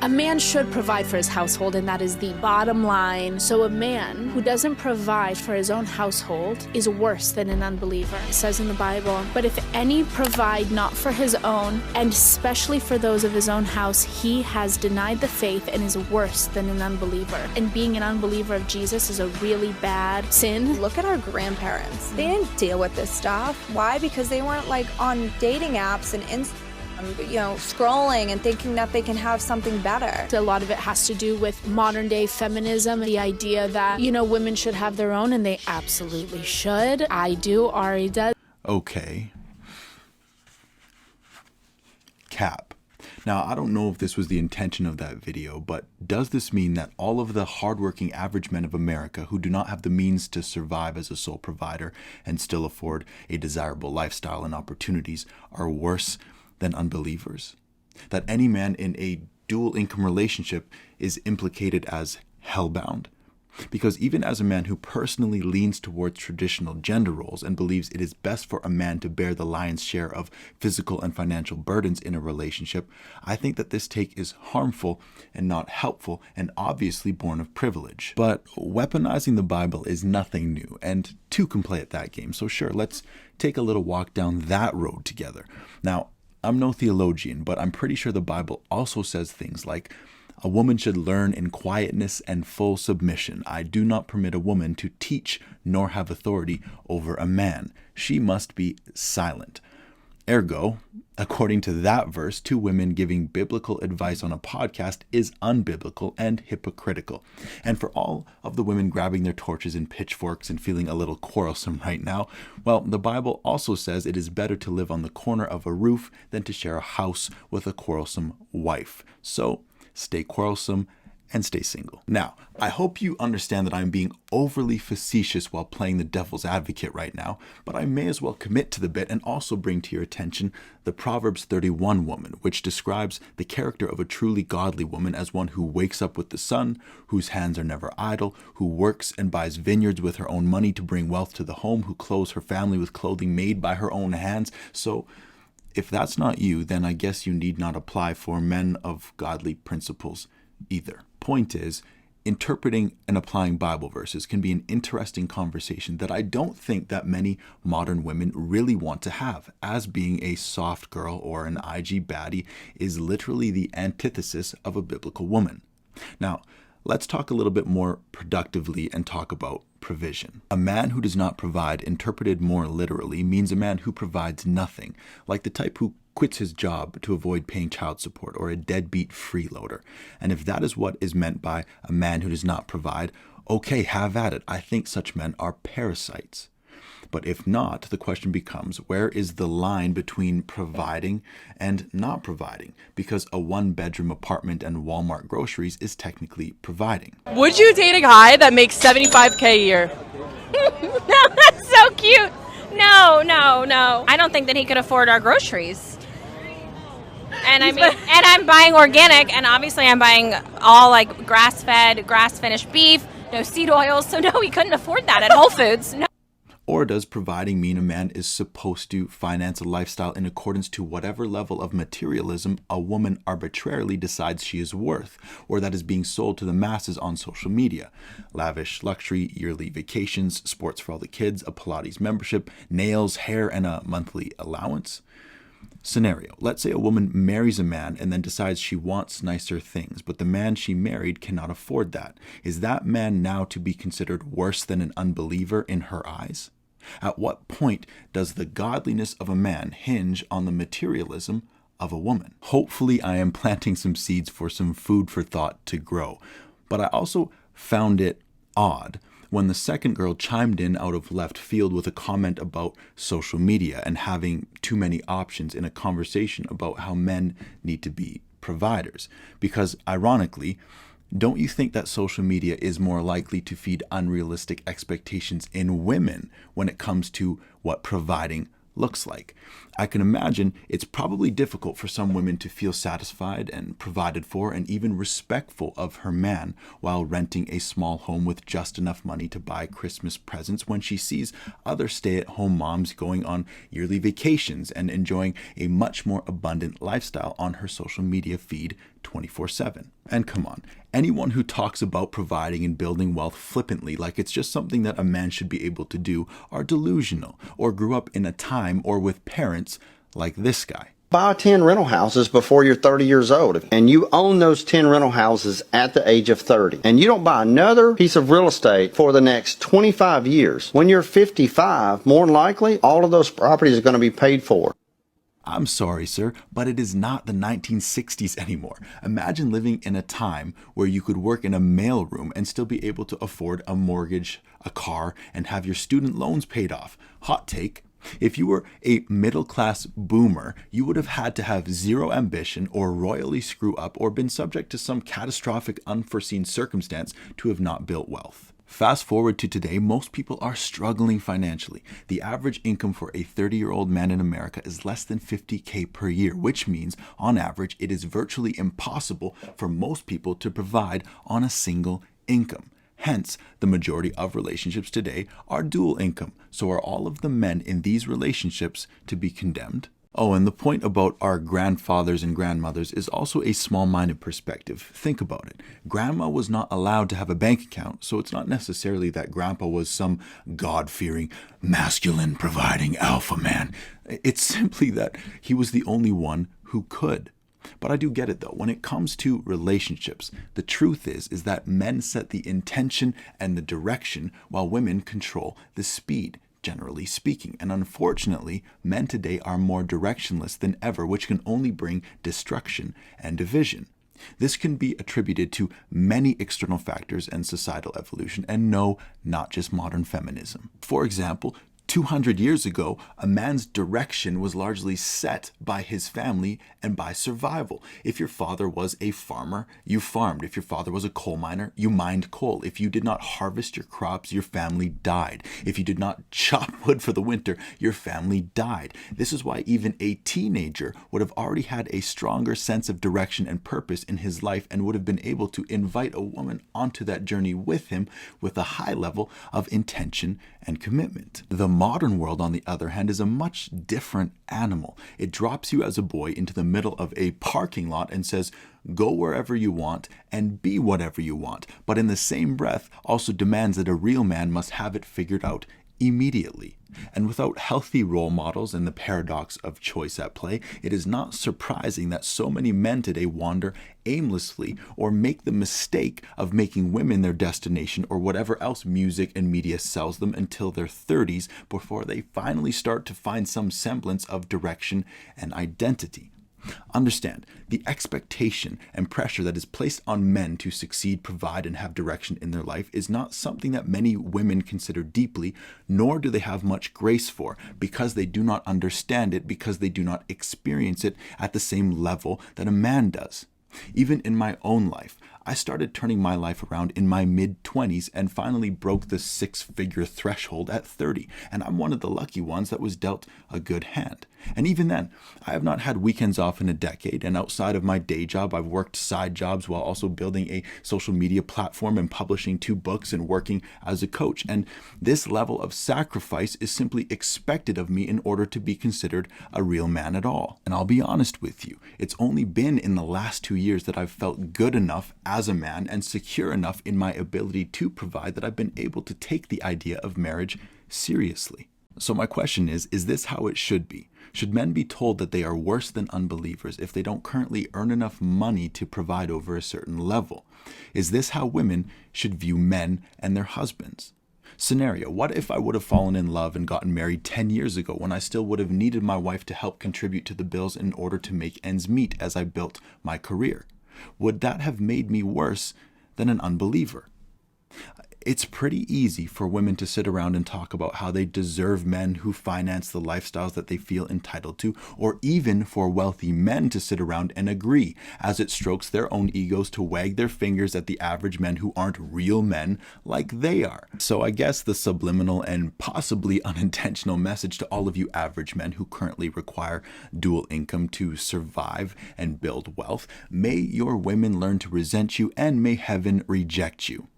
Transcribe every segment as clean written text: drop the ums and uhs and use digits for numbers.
A man should provide for his household, and that is the bottom line. So a man who doesn't provide for his own household is worse than an unbeliever. It says in the Bible, but if any provide not for his own, and especially for those of his own house, he has denied the faith and is worse than an unbeliever. And being an unbeliever of Jesus is a really bad sin. Look at our grandparents. They didn't deal with this stuff. Why? Because they weren't like on dating apps and scrolling and thinking that they can have something better. A lot of it has to do with modern day feminism, the idea that, women should have their own, and they absolutely should. I do, Ari does. Okay. Cap. Now, I don't know if this was the intention of that video, but does this mean that all of the hardworking average men of America who do not have the means to survive as a sole provider and still afford a desirable lifestyle and opportunities are worse than unbelievers? That any man in a dual income relationship is implicated as hellbound? Because even as a man who personally leans towards traditional gender roles and believes it is best for a man to bear the lion's share of physical and financial burdens in a relationship, I think that this take is harmful and not helpful and obviously born of privilege. But weaponizing the Bible is nothing new, and two can play at that game. So sure, let's take a little walk down that road together. Now, I'm no theologian, but I'm pretty sure the Bible also says things like, a woman should learn in quietness and full submission. I do not permit a woman to teach nor have authority over a man. She must be silent. Ergo, according to that verse, two women giving biblical advice on a podcast is unbiblical and hypocritical. And for all of the women grabbing their torches and pitchforks and feeling a little quarrelsome right now, well, the Bible also says it is better to live on the corner of a roof than to share a house with a quarrelsome wife. So, stay quarrelsome and stay single. Now, I hope you understand that I'm being overly facetious while playing the devil's advocate right now, but I may as well commit to the bit and also bring to your attention the Proverbs 31 woman, which describes the character of a truly godly woman as one who wakes up with the sun, whose hands are never idle, who works and buys vineyards with her own money to bring wealth to the home, who clothes her family with clothing made by her own hands. So, if that's not you, then I guess you need not apply for men of godly principles either. Point is, interpreting and applying Bible verses can be an interesting conversation that I don't think that many modern women really want to have, as being a soft girl or an IG baddie is literally the antithesis of a biblical woman. Now, let's talk a little bit more productively and talk about provision. A man who does not provide, interpreted more literally, means a man who provides nothing, like the type who quits his job to avoid paying child support, or a deadbeat freeloader. And if that is what is meant by a man who does not provide, okay, have at it. I think such men are parasites. But if not, the question becomes, where is the line between providing and not providing? Because a one-bedroom apartment and Walmart groceries is technically providing. Would you date a guy that makes $75K a year? That's so cute. No. I don't think that he could afford our groceries. And I'm buying organic, and obviously I'm buying all like grass-fed, grass-finished beef, no seed oils. So no, he couldn't afford that at Whole Foods. No. Or does providing mean a man is supposed to finance a lifestyle in accordance to whatever level of materialism a woman arbitrarily decides she is worth, or that is being sold to the masses on social media? Lavish luxury, yearly vacations, sports for all the kids, a Pilates membership, nails, hair, and a monthly allowance? Scenario. Let's say a woman marries a man and then decides she wants nicer things, but the man she married cannot afford that. Is that man now to be considered worse than an unbeliever in her eyes? At what point does the godliness of a man hinge on the materialism of a woman? Hopefully I am planting some seeds for some food for thought to grow, but I also found it odd when the second girl chimed in out of left field with a comment about social media and having too many options in a conversation about how men need to be providers. Because ironically, don't you think that social media is more likely to feed unrealistic expectations in women when it comes to what providing looks like? I can imagine it's probably difficult for some women to feel satisfied and provided for and even respectful of her man while renting a small home with just enough money to buy Christmas presents when she sees other stay-at-home moms going on yearly vacations and enjoying a much more abundant lifestyle on her social media feed 24/7. And come on, anyone who talks about providing and building wealth flippantly like it's just something that a man should be able to do are delusional or grew up in a time or with parents like this guy. Buy 10 rental houses before you're 30 years old, and you own those 10 rental houses at the age of 30. And you don't buy another piece of real estate for the next 25 years. When you're 55, more than likely, all of those properties are going to be paid for. I'm sorry, sir, but it is not the 1960s anymore. Imagine living in a time where you could work in a mailroom and still be able to afford a mortgage, a car, and have your student loans paid off. Hot take. If you were a middle-class boomer, you would have had to have zero ambition or royally screw up or been subject to some catastrophic unforeseen circumstance to have not built wealth. Fast forward to today, most people are struggling financially. The average income for a 30-year-old man in America is less than $50K per year, which means, on average, it is virtually impossible for most people to provide on a single income. Hence, the majority of relationships today are dual income. So are all of the men in these relationships to be condemned? Oh, and the point about our grandfathers and grandmothers is also a small-minded perspective. Think about it. Grandma was not allowed to have a bank account, so it's not necessarily that grandpa was some God-fearing, masculine, providing alpha man. It's simply that he was the only one who could. But I do get it though. When it comes to relationships, the truth is that men set the intention and the direction while women control the speed, generally speaking. And unfortunately, men today are more directionless than ever, which can only bring destruction and division. This can be attributed to many external factors and societal evolution, and no, not just modern feminism. For example, 200 years ago, a man's direction was largely set by his family and by survival. If your father was a farmer, you farmed. If your father was a coal miner, you mined coal. If you did not harvest your crops, your family died. If you did not chop wood for the winter, your family died. This is why even a teenager would have already had a stronger sense of direction and purpose in his life and would have been able to invite a woman onto that journey with him with a high level of intention and commitment. The modern world, on the other hand, is a much different animal. It drops you as a boy into the middle of a parking lot and says, go wherever you want and be whatever you want, but in the same breath also demands that a real man must have it figured out immediately. And without healthy role models and the paradox of choice at play, it is not surprising that so many men today wander aimlessly or make the mistake of making women their destination or whatever else music and media sells them until their 30s before they finally start to find some semblance of direction and identity. Understand, the expectation and pressure that is placed on men to succeed, provide, and have direction in their life is not something that many women consider deeply, nor do they have much grace for, because they do not understand it, because they do not experience it at the same level that a man does. Even in my own life, I started turning my life around in my mid-20s and finally broke the 6-figure threshold at 30. And I'm one of the lucky ones that was dealt a good hand. And even then, I have not had weekends off in a decade. And outside of my day job, I've worked side jobs while also building a social media platform and publishing 2 books and working as a coach. And this level of sacrifice is simply expected of me in order to be considered a real man at all. And I'll be honest with you, it's only been in the last 2 years that I've felt good enough as a man and secure enough in my ability to provide that I've been able to take the idea of marriage seriously. So my question is this how it should be? Should men be told that they are worse than unbelievers if they don't currently earn enough money to provide over a certain level? Is this how women should view men and their husbands? Scenario, what if I would have fallen in love and gotten married 10 years ago when I still would have needed my wife to help contribute to the bills in order to make ends meet as I built my career? Would that have made me worse than an unbeliever? It's pretty easy for women to sit around and talk about how they deserve men who finance the lifestyles that they feel entitled to, or even for wealthy men to sit around and agree, as it strokes their own egos to wag their fingers at the average men who aren't real men like they are. So I guess the subliminal and possibly unintentional message to all of you average men who currently require dual income to survive and build wealth: may your women learn to resent you and may heaven reject you.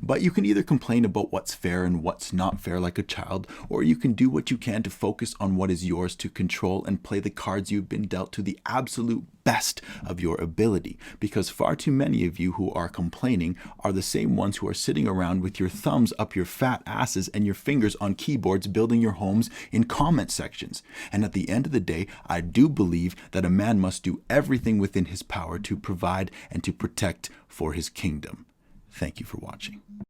But you can either complain about what's fair and what's not fair like a child, or you can do what you can to focus on what is yours to control and play the cards you've been dealt to the absolute best of your ability. Because far too many of you who are complaining are the same ones who are sitting around with your thumbs up your fat asses and your fingers on keyboards building your homes in comment sections. And at the end of the day, I do believe that a man must do everything within his power to provide and to protect for his kingdom. Thank you for watching.